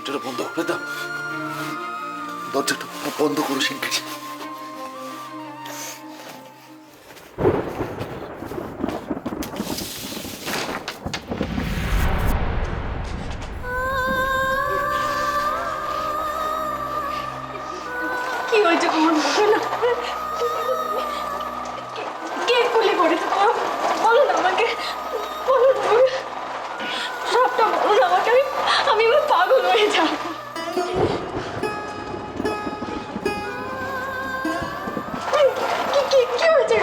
দরজাটা বন্ধ করে দাও, দরজাটা বন্ধ করো শিগগির। কি হয়েছে তোমার মুখে না? কে গুলি করেছে? বলো না আমাকে, বলো না আমাকে, সবটা বলো না আমাকে। আমি এবার পাগল হয়ে যাবো। কি হয়েছে?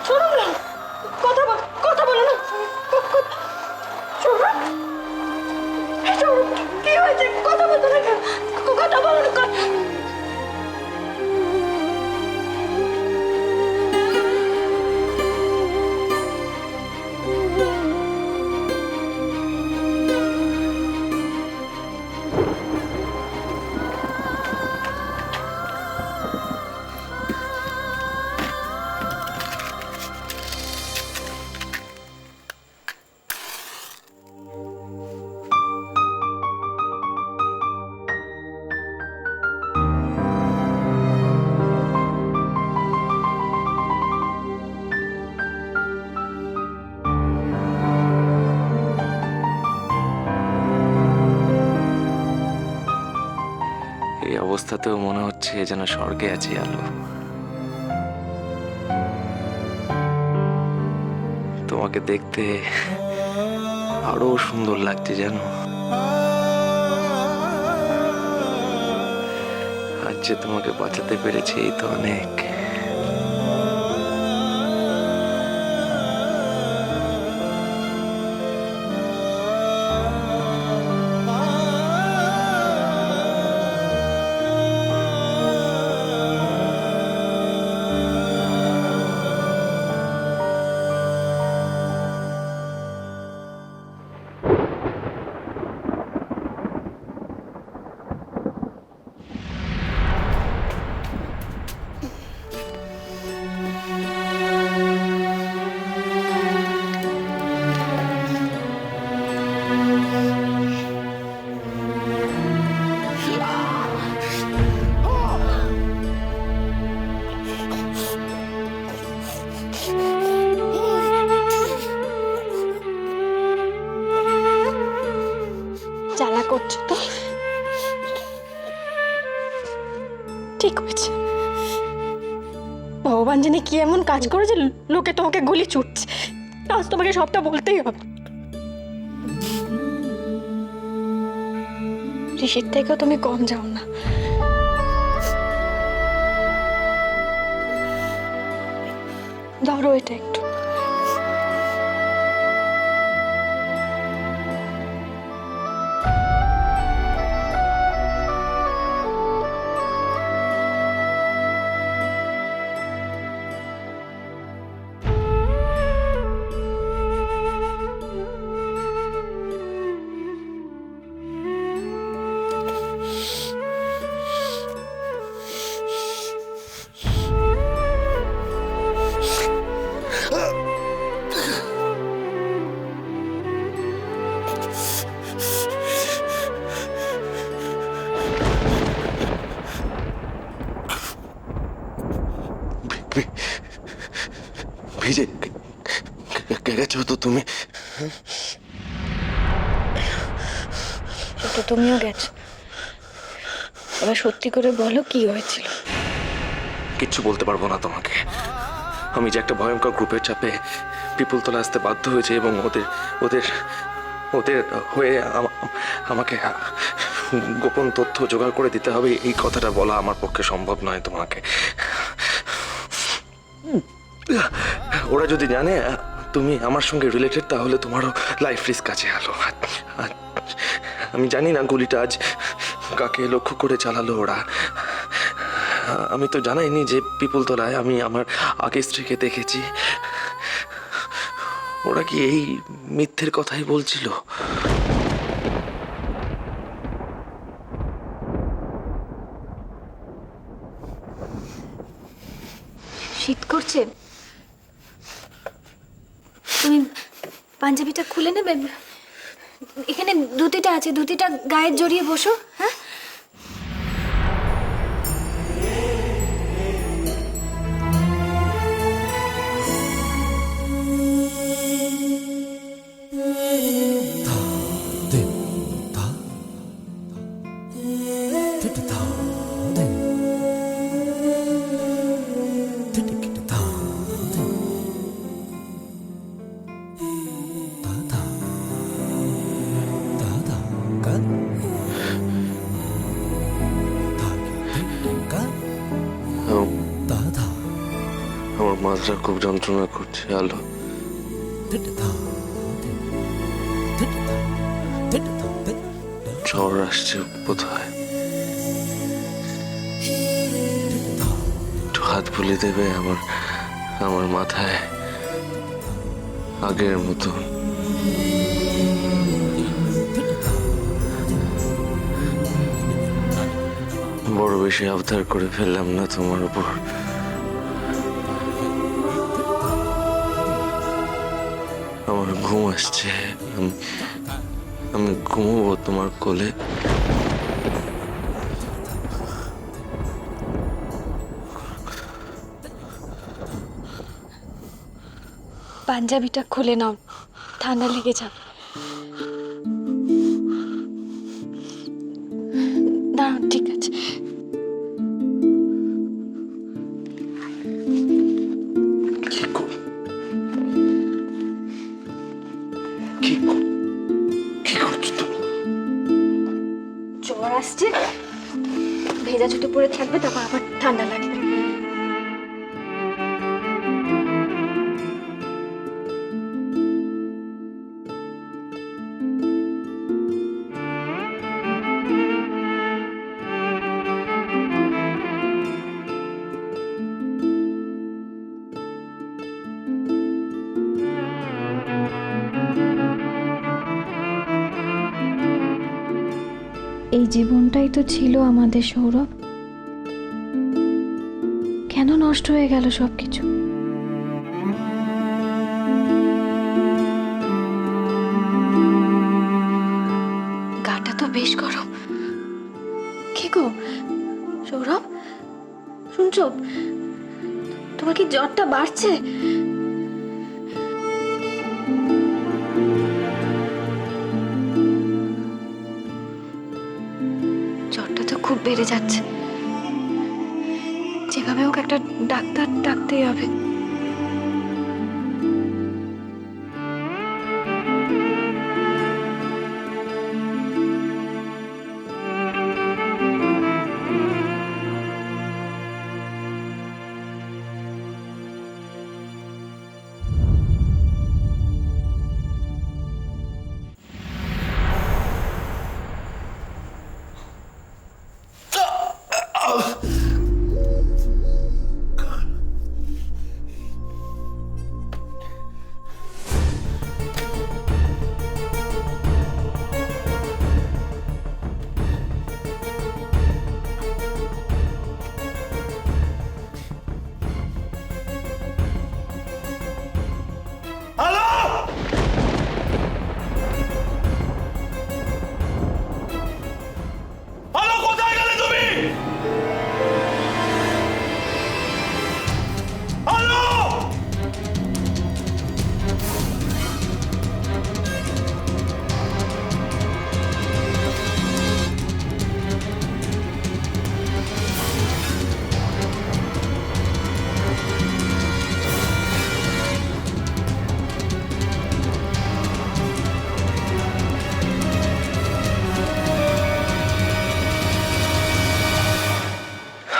শোনো না, কথা বলো না। শোনো, কি হয়েছে? কথা বলতো না, কথা বলো না। এই অবস্থাতেও মনে হচ্ছে যেন স্বর্গে আছে আলো। তোমাকে দেখতে আরো সুন্দর লাগছে জানো। আজ যে তোমাকে বাঁচাতে পেরেছি এই তো অনেক। জ্বালা করছো তো? ঠিক হয়েছে। ভগবান জানে কি এমন কাজ করে যে লোকে তোমাকে গুলি ছুটছে। আজ তোমাকে সবটা বলতেই হবে। ঋষির থেকেও তুমি কম যাও না। ধরো এটা একটু। ভিজে গেছো তো তুমি? তো তুমিও গেছো। এবার সত্যি করে বলো কি হয়েছিল। কিচ্ছু বলতে পারবো না তোমাকে। আমি যে একটা ভয়ঙ্কর গ্রুপের চাপে পিপুলতলা আসতে বাধ্য হয়েছে এবং ওদের ওদের ওদের হয়ে আমাকে গোপন তথ্য জোগাড় করে দিতে হবে, এই কথাটা বলা আমার পক্ষে সম্ভব নয় তোমাকে। ওরা যদি জানে তুমি আমার সঙ্গে রিলেটেড তাহলে তোমারও লাইফ রিস্ক আছে আলো। আমি জানি না গুলিটা আজ কাকে লক্ষ্য করে চালালো ওরা। আমি তো জানাইনি যে পিপুলতলায় আমি আমার আগের স্ত্রীকে দেখেছি। ওরা কি এই মিথ্যের কথাই বলছিল? শীত করছে, তুমি পাঞ্জাবিটা খুলে নেবে? এখানে ধুতিটা আছে, ধুতিটা গায়ে জড়িয়ে বসো। হ্যাঁ, আমার মাথা খুব যন্ত্রণা করছে আলো। জ্বর আসছে বোধহয়। একটু হাত বুলিয়ে দেবে আমার আমার মাথায়, আগের মতো। বড় বেশি আবদার করে ফেললাম না তোমার উপর? আমার ঘুম আসছে, আমি ঘুমবো তোমার কোলে। পাঞ্জাবিটা খুলে নাও, ঠান্ডা লেগে যাবে। দাঁড়াও, ঠিক আছে। কি করছো তুমি? জ্বর আসছে, ভেজা জুতো পরে থাকবে, তখন আবার ঠান্ডা লাগবে। এই জীবনটাই তো ছিল আমাদের, সৌরভ। কেন নষ্ট হয়ে গেল সবকিছু? গাটা তো বেশ গরম। কি গো সৌরভ, শুনছো? তোমার কি জ্বরটা বাড়ছে? জ্বরটা তো খুব বেড়ে যাচ্ছে, যেভাবে হোক একটা ডাক্তার ডাকতেই হবে।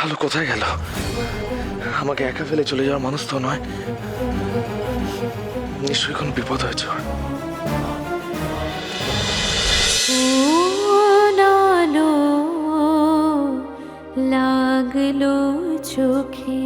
আলো কোথায় গেল? আমাকে একা ফেলে চলে যাওয়ার মানুষ তো নয়, নিশ্চয়ই কোনো বিপদ হয়েছে ওর। লাগলো চোখে